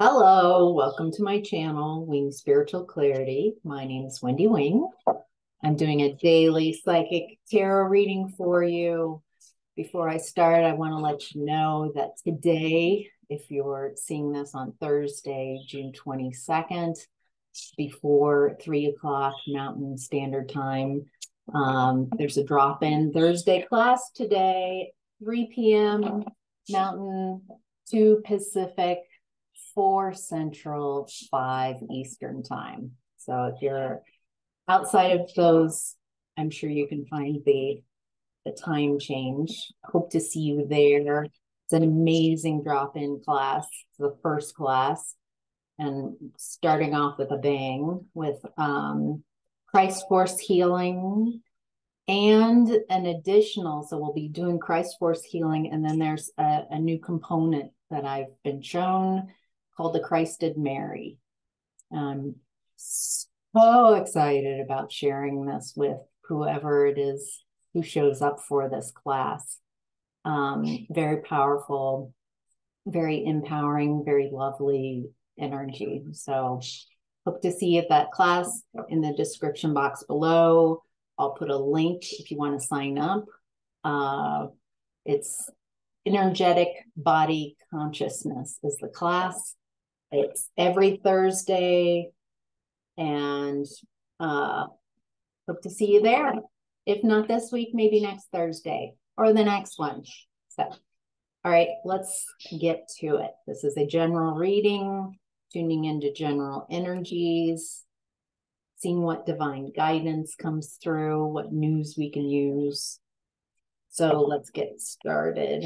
Hello, welcome to my channel, Wing Spiritual Clarity. My name is Wendy Wing. I'm doing a daily psychic tarot reading for you. Before I start, I want to let you know that today, if you're seeing this on Thursday, June 22nd, before 3 o'clock Mountain Standard Time, there's a drop-in Thursday class today, 3 p.m. Mountain, 2 Pacific, 4 Central, 5 Eastern Time. So if you're outside of those, I'm sure you can find the time change. Hope to see you there. It's an amazing drop-in class. It's the first class, and starting off with a bang with Christ Force Healing and an additional. So we'll be doing Christ Force Healing, and then there's a new component that I've been shown called the Christed Mary. I'm so excited about sharing this with whoever it is who shows up for this class. Very powerful, very empowering, very lovely energy. So hope to see you at that class. In the description box below, I'll put a link if you want to sign up. It's Energetic Body Consciousness is the class. It's every Thursday, and hope to see you there. If not this week, maybe next Thursday or the next one. So, all right, let's get to it. This is a general reading, tuning into general energies, seeing what divine guidance comes through, what news we can use. So let's get started.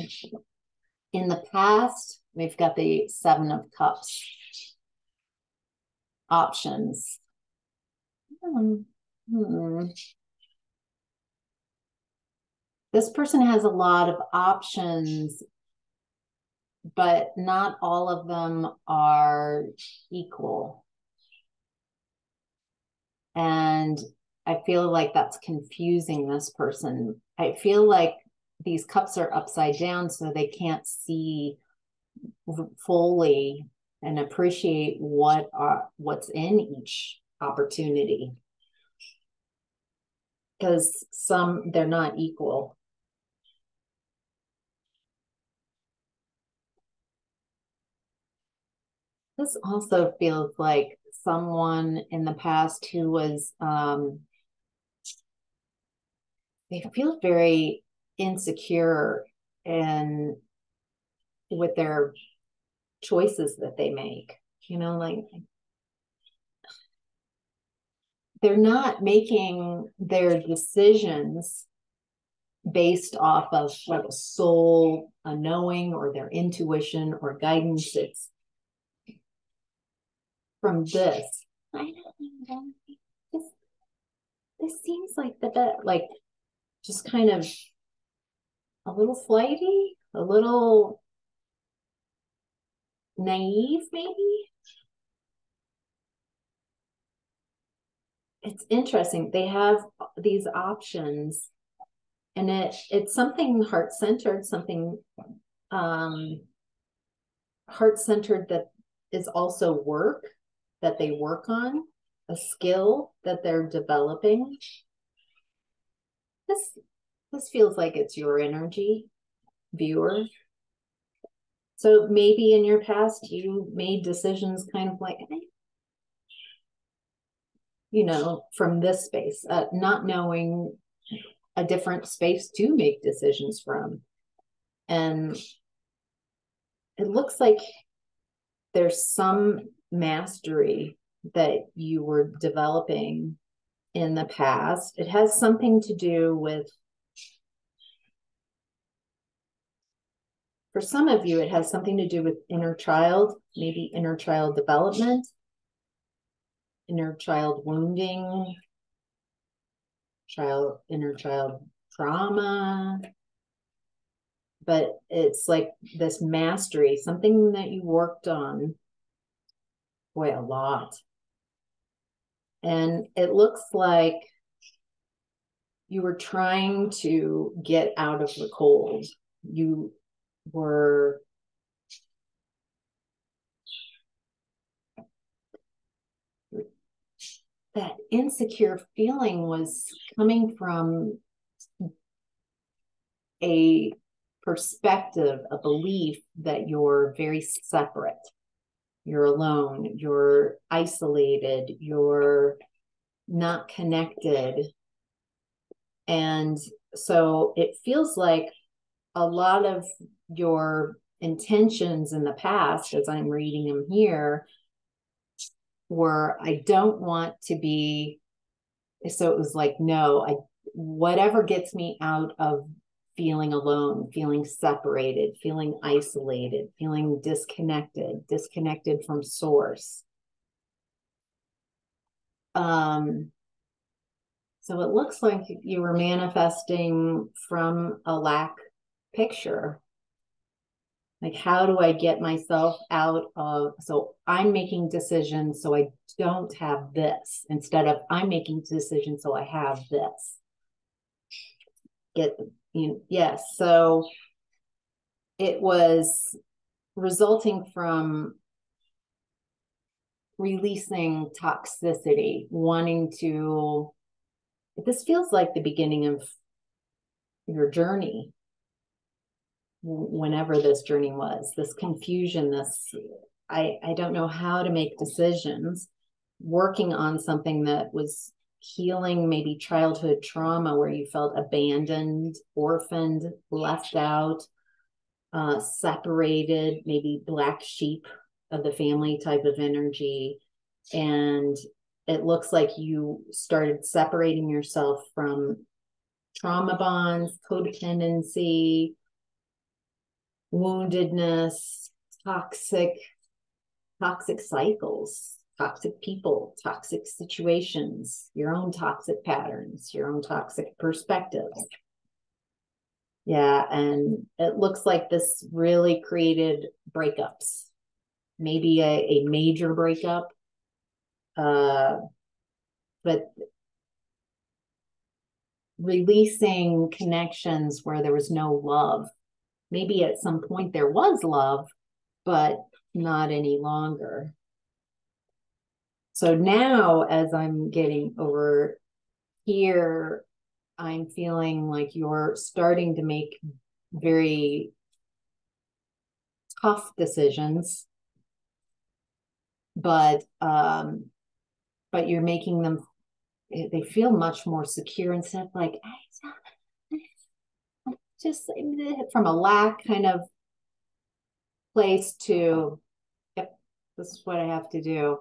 In the past, we've got the 7 of Cups. Options. This person has a lot of options, but not all of them are equal. And I feel like that's confusing this person. I feel like these cups are upside down, so they can't see fully and appreciate what's in each opportunity, because they're not equal. This also feels like someone in the past who was they feel very insecure and with their choices that they make, like they're not making their decisions based off of like a soul, a knowing, or their intuition or guidance. It's from this. I don't know. This seems like like just kind of a little flighty, a little naive, maybe. It's interesting. They have these options, and it's something heart-centered, something heart-centered that is also work that they work on, a skill that they're developing. This feels like it's your energy, viewer. So maybe in your past you made decisions kind of like, from this space, not knowing a different space to make decisions from. And it looks like there's some mastery that you were developing in the past. It has something to do with, for some of you, it has something to do with inner child, maybe inner child development, inner child wounding, inner child trauma. But it's like this mastery, something that you worked on, boy, a lot. And it looks like you were trying to get out of the cold. You were that insecure feeling was coming from a perspective, a belief that you're very separate, you're alone, you're isolated, you're not connected. And so it feels like a lot of your intentions in the past, as I'm reading them here, were, I don't want to be, so it was like, no, whatever gets me out of feeling alone, feeling separated, feeling isolated, feeling disconnected from source. So it looks like you were manifesting from a lack picture. Like, how do I get myself out of, so I'm making decisions so I don't have this, instead of I'm making decisions so I have this. Yes. So it was resulting from releasing toxicity, wanting to, this feels like the beginning of your journey, whenever this journey was, this confusion, this, I don't know how to make decisions, working on something that was healing maybe childhood trauma where you felt abandoned, orphaned, left out, separated, maybe black sheep of the family type of energy. And it looks like you started separating yourself from trauma bonds, codependency, woundedness, toxic cycles, toxic people, toxic situations, your own toxic patterns, your own toxic perspectives. Yeah, and it looks like this really created breakups, maybe a major breakup, but releasing connections where there was no love. Maybe at some point there was love, but not any longer. So now, as I'm getting over here, I'm feeling like you're starting to make very tough decisions, but you're making them, they feel much more secure, instead of like, just from a lack kind of place to, yep, this is what I have to do.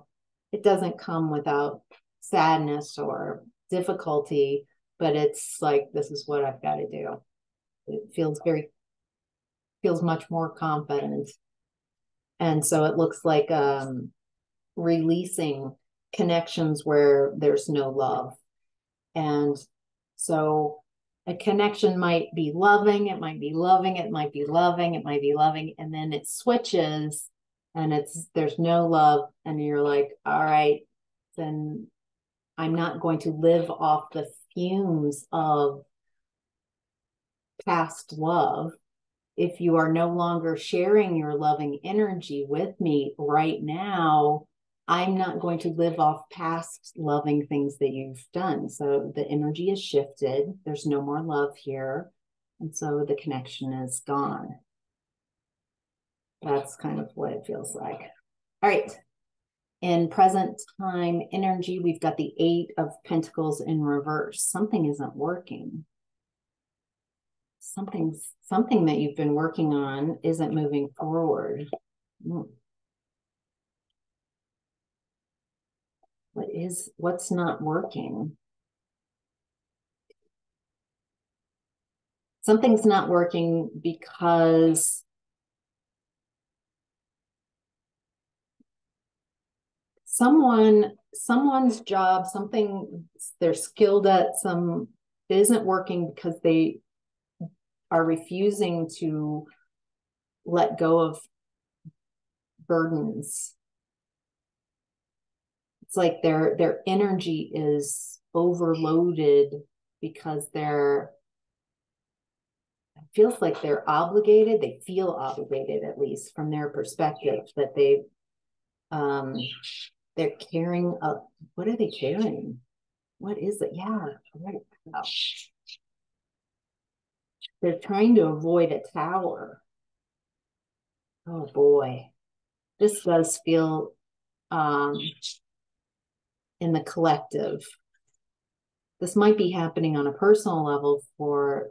It doesn't come without sadness or difficulty, but it's like, this is what I've got to do. It feels much more confident. And so it looks like releasing connections where there's no love. And so a connection might be loving, it might be loving, it might be loving, it might be loving, and then it switches and there's no love, and you're like, all right, then I'm not going to live off the fumes of past love. If you are no longer sharing your loving energy with me right now, I'm not going to live off past loving things that you've done. So the energy is shifted. There's no more love here. And so the connection is gone. That's kind of what it feels like. All right. In present time energy, we've got the 8 of Pentacles in reverse. Something isn't working. Something that you've been working on isn't moving forward. What's not working? Something's not working because someone's job, something they're skilled at, isn't working because they are refusing to let go of burdens. It's like their energy is overloaded because it feels like they're obligated. They feel obligated, at least from their perspective, that they They're carrying a, what are they carrying? What is it? Yeah. They're trying to avoid a tower. Oh boy. This does feel in the collective. This might be happening on a personal level for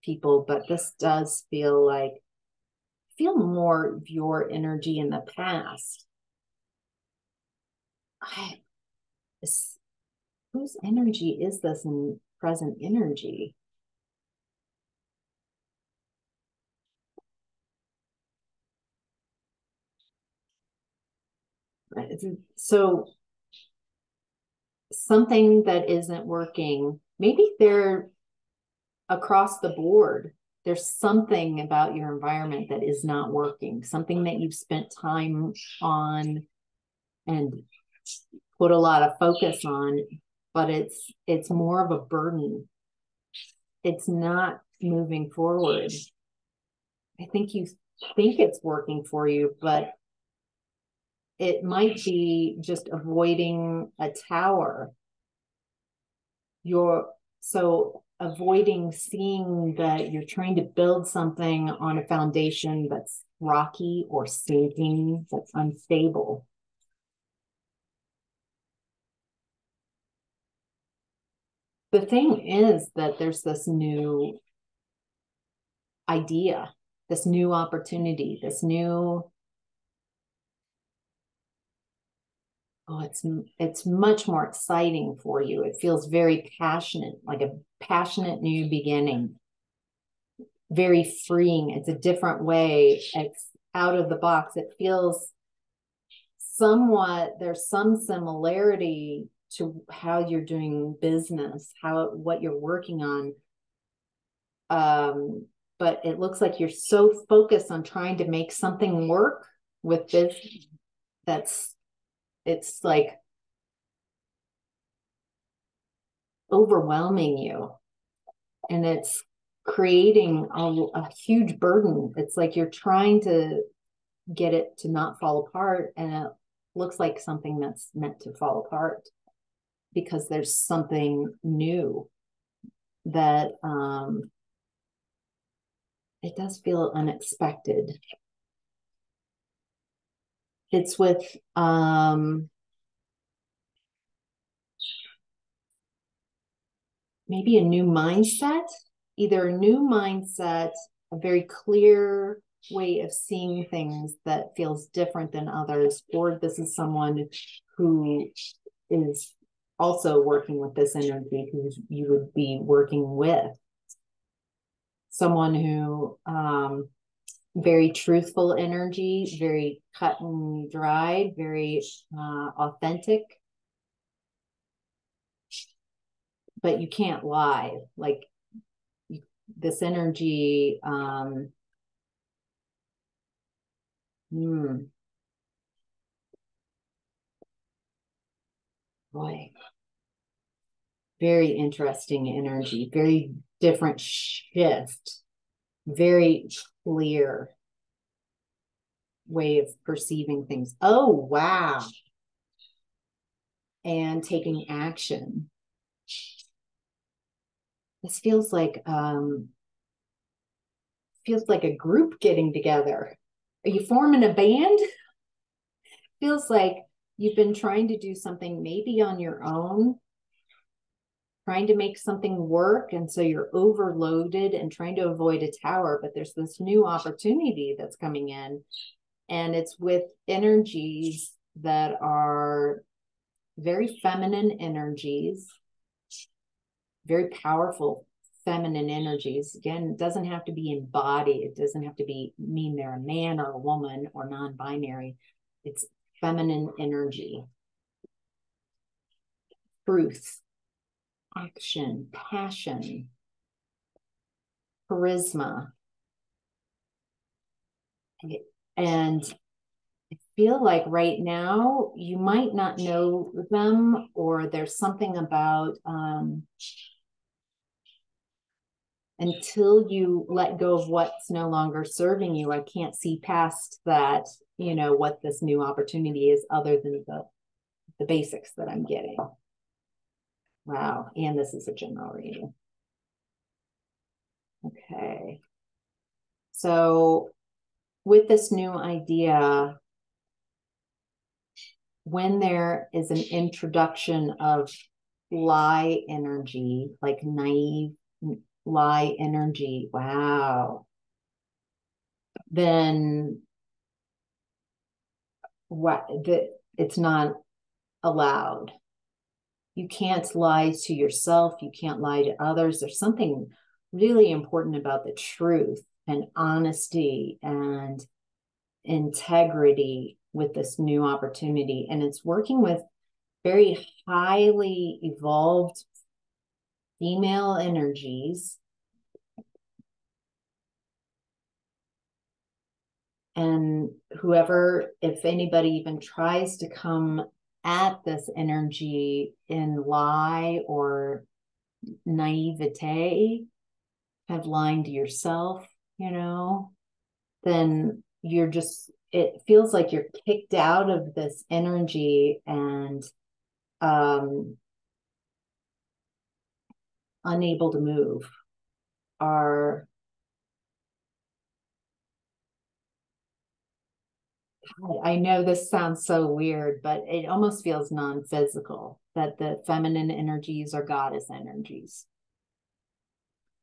people, but this does feel more of your energy in the past. Whose energy is this in present energy? So something that isn't working, maybe they're across the board. There's something about your environment that is not working, something that you've spent time on and put a lot of focus on, but it's more of a burden. It's not moving forward. I think you think it's working for you, but it might be just avoiding a tower. So avoiding seeing that you're trying to build something on a foundation that's rocky or sinking, that's unstable. The thing is that there's this new idea, this new opportunity, this new, it's much more exciting for you. It feels very passionate, like a passionate new beginning, very freeing. It's a different way. It's out of the box. It feels somewhat, there's some similarity to how you're doing business, what you're working on. But it looks like you're so focused on trying to make something work with this it's like overwhelming you, and it's creating a huge burden. It's like you're trying to get it to not fall apart, and it looks like something that's meant to fall apart because there's something new that it does feel unexpected. It's with maybe a new mindset, either a new mindset, a very clear way of seeing things that feels different than others, or this is someone who is also working with this energy, who you would be working with. Someone who, very truthful energy, very cut and dried, very authentic. But you can't lie. Like this energy, boy, very interesting energy, very different shift, very clear way of perceiving things. Oh, wow. And taking action. This feels like a group getting together. Are you forming a band? Feels like you've been trying to do something maybe on your own, trying to make something work, and so you're overloaded and trying to avoid a tower, but there's this new opportunity that's coming in, and it's with energies that are very feminine energies, very powerful feminine energies. Again, it doesn't have to be embodied. It doesn't have to mean they're a man or a woman or non-binary. It's feminine energy. Truth, action, passion, charisma. And I feel like right now you might not know them, or there's something about until you let go of what's no longer serving you, I can't see past that, what this new opportunity is, other than the basics that I'm getting. Wow. And this is a general reading. Okay. So with this new idea, when there is an introduction of lie energy, like naive lie energy, wow, then it's not allowed. You can't lie to yourself. You can't lie to others. There's something really important about the truth and honesty and integrity with this new opportunity. And it's working with very highly evolved female energies. And whoever, if anybody even tries to come at this energy in lie or naivete, have lying to yourself, then you're just, it feels like you're kicked out of this energy and unable to move. I know this sounds so weird, but it almost feels non-physical, that the feminine energies are goddess energies.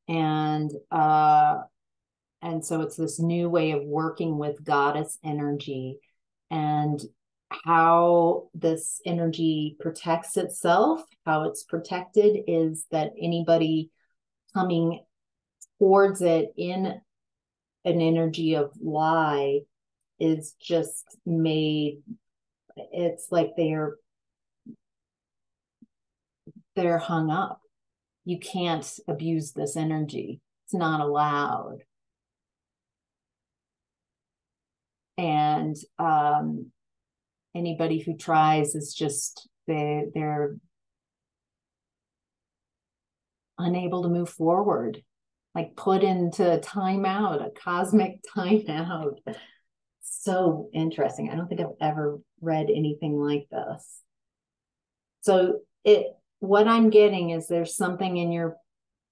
And so it's this new way of working with goddess energy, and how this energy protects itself, how it's protected is that anybody coming towards it in an energy of lie is just made, it's like they're hung up. You can't abuse this energy. It's not allowed. And anybody who tries is just, they're unable to move forward, like put into a timeout, a cosmic timeout. So interesting. I don't think I've ever read anything like this. So what I'm getting is there's something in your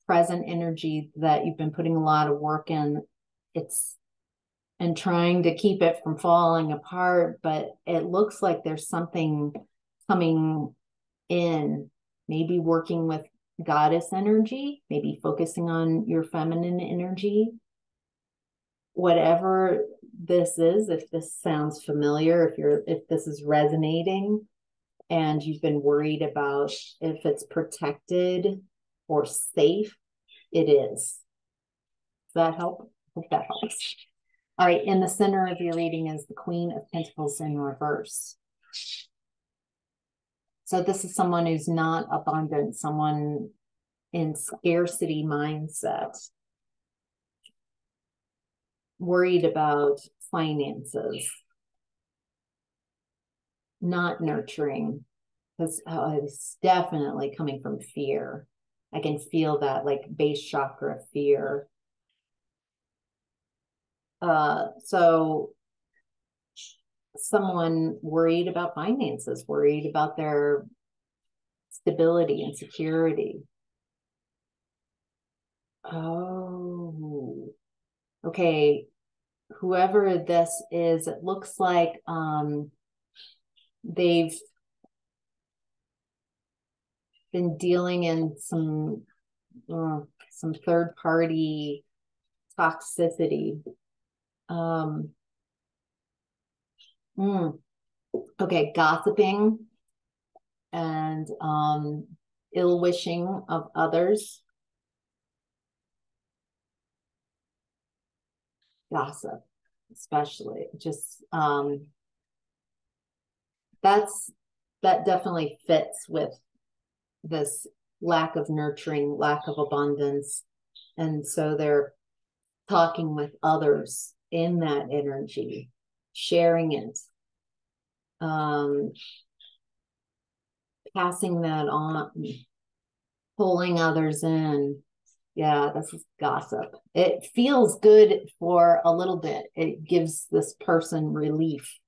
present energy that you've been putting a lot of work in. And trying to keep it from falling apart, but it looks like there's something coming in, maybe working with goddess energy, maybe focusing on your feminine energy. Whatever this is, if this sounds familiar, if this is resonating and you've been worried about if it's protected or safe, it is. Does that help? I hope that helps. All right, in the center of your reading is the Queen of Pentacles in reverse. So this is someone who's not abundant, someone in scarcity mindset, worried about finances, not nurturing, because it's definitely coming from fear. I can feel that, like base chakra fear. So someone worried about finances, worried about their stability and security. Oh, okay. Whoever this is, it looks like they've been dealing in some third party toxicity. Okay, gossiping and ill wishing of others. Gossip, especially, just that definitely fits with this lack of nurturing, lack of abundance. And so they're talking with others in that energy, sharing it, passing that on, pulling others in. Yeah, this is gossip. It feels good for a little bit. It gives this person relief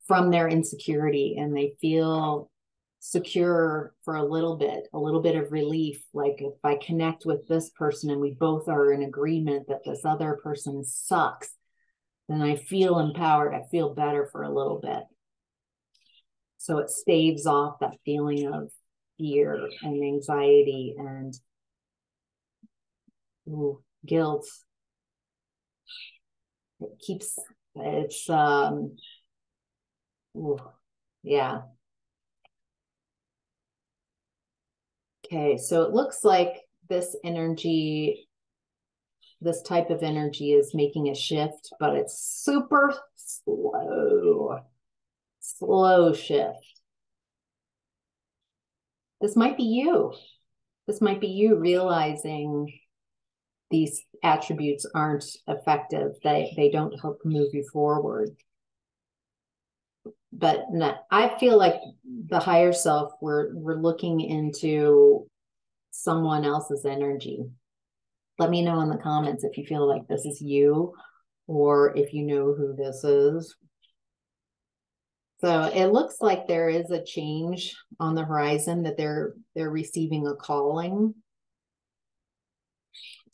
from their insecurity, and they feel secure for a little bit of relief. Like if I connect with this person and we both are in agreement that this other person sucks, then I feel empowered. I feel better for a little bit. So it staves off that feeling of fear and anxiety and guilt. It keeps, it's, yeah. Okay, so it looks like this energy, this type of energy is making a shift, but it's super slow shift. This might be you. This might be you realizing these attributes aren't effective. They don't help move you forward. But I feel like the higher self, we're looking into someone else's energy. Let me know in the comments if you feel like this is you or if you know who this is. So it looks like there is a change on the horizon, that they're receiving a calling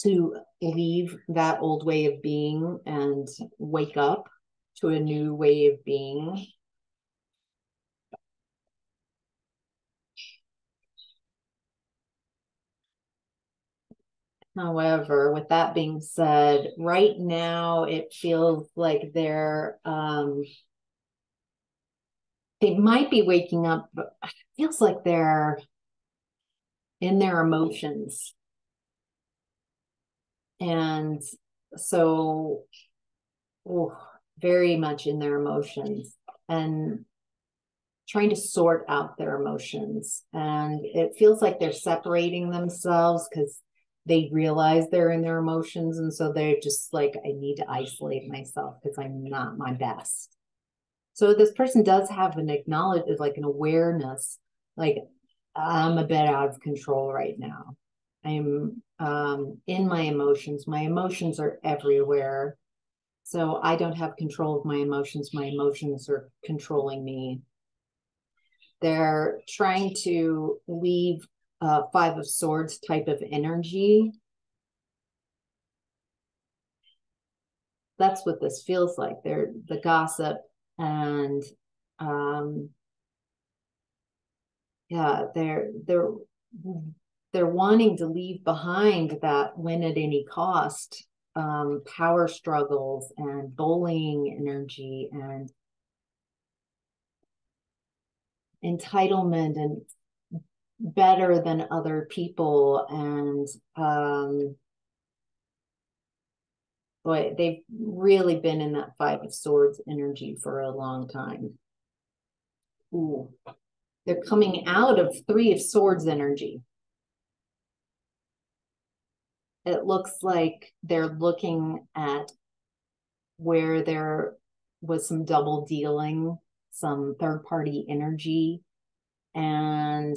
to leave that old way of being and wake up to a new way of being. However, with that being said, right now it feels like they might be waking up, but it feels like they're in their emotions. And so, very much in their emotions and trying to sort out their emotions. And it feels like they're separating themselves because they realize they're in their emotions. And so they're just like, I need to isolate myself because I'm not my best. So this person does have an acknowledge, like an awareness, like I'm a bit out of control right now. I'm in my emotions. My emotions are everywhere. So I don't have control of my emotions. My emotions are controlling me. They're trying to leave Five of Swords type of energy. That's what this feels like. They're the gossip and yeah, they're wanting to leave behind that win at any cost, power struggles and bullying energy and entitlement and better than other people. And boy, they've really been in that Five of Swords energy for a long time. Ooh. They're coming out of Three of Swords energy. It looks like they're looking at where there was some double dealing, some third party energy, and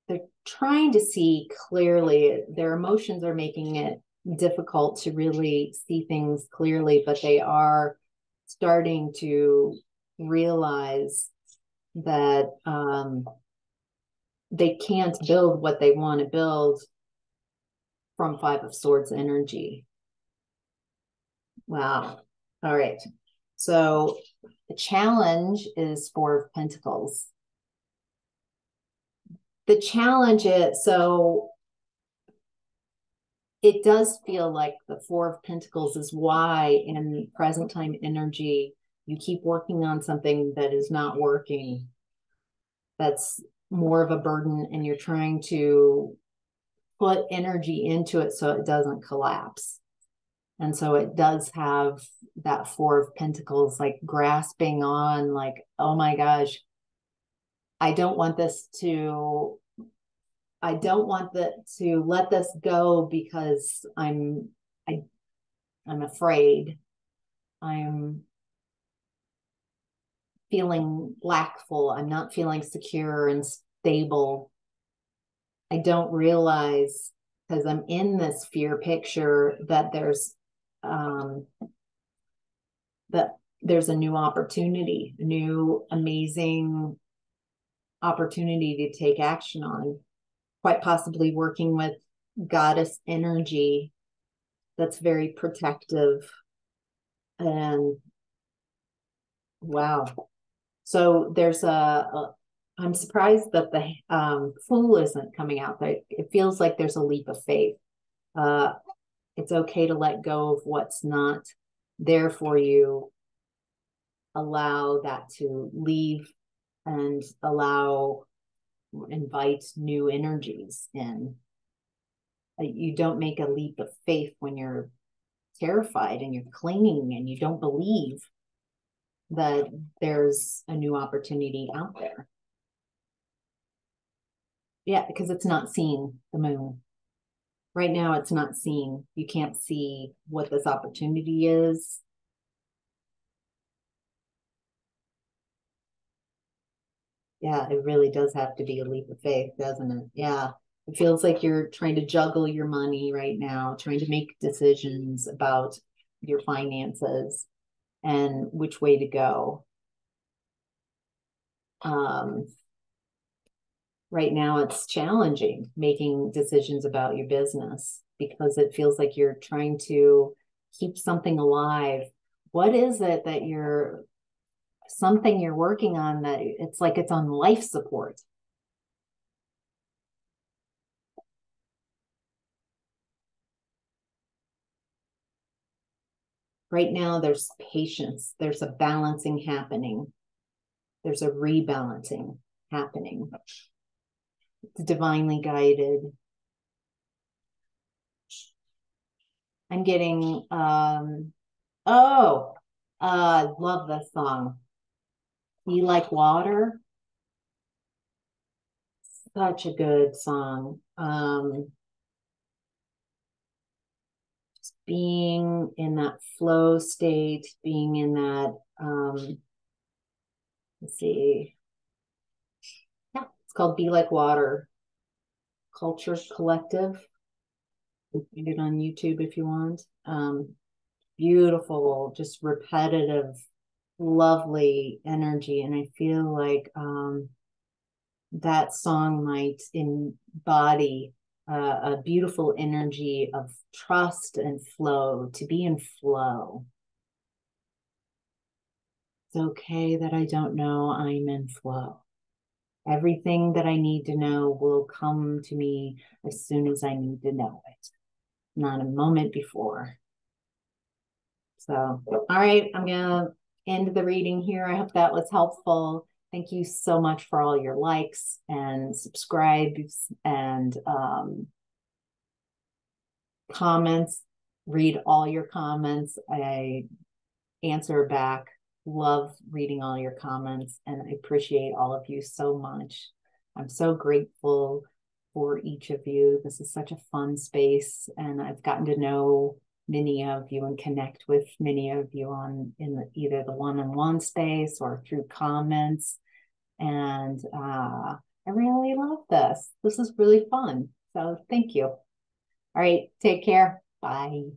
they're trying to see clearly. Their emotions are making it difficult to really see things clearly, but they are starting to realize that they can't build what they want to build from Five of Swords energy. Wow. All right. So the challenge is Four of Pentacles. The challenge is, so it does feel like the Four of Pentacles is why in present time energy, you keep working on something that is not working. That's more of a burden, and you're trying to put energy into it so it doesn't collapse. And so it does have that Four of Pentacles, like grasping on, like, oh my gosh, I don't want to let this go because I'm afraid. I'm feeling lackful. I'm not feeling secure and stable. I don't realize, because I'm in this fear picture, that there's that there's a new opportunity, a new amazing opportunity to take action on, quite possibly working with goddess energy that's very protective. And wow. So there's I'm surprised that the Fool isn't coming out. It feels like there's a leap of faith. It's okay to let go of what's not there for you. Allow that to leave and invite new energies in. You don't make a leap of faith when you're terrified and you're clinging and you don't believe that there's a new opportunity out there. Yeah, because it's not seeing the moon. Right now, it's not seen. You can't see what this opportunity is. Yeah, it really does have to be a leap of faith, doesn't it? Yeah. It feels like you're trying to juggle your money right now, trying to make decisions about your finances and which way to go. Right now, it's challenging making decisions about your business because it feels like you're trying to keep something alive. What is it that something you're working on that it's like it's on life support? Right now, there's patience, there's a balancing happening, there's a rebalancing happening. It's divinely guided. I'm getting, love this song. Be Like Water. Such a good song. Just being in that flow state, being in that, let's see. Yeah, it's called Be Like Water. Culture Collective. You can find it on YouTube if you want. Beautiful, just repetitive, lovely energy. And I feel like that song might embody a beautiful energy of trust and flow, to be in flow. It's okay that I don't know I'm in flow. Everything that I need to know will come to me as soon as I need to know it, not a moment before. So, all right, I'm going to end the reading here. I hope that was helpful. Thank you so much for all your likes and subscribes and comments. Read all your comments. I answer back. Love reading all your comments, and I appreciate all of you so much. I'm so grateful for each of you. This is such a fun space, and I've gotten to know many of you and connect with many of you either the one-on-one space or through comments. And I really love this. This is really fun. So thank you. All right, take care. Bye.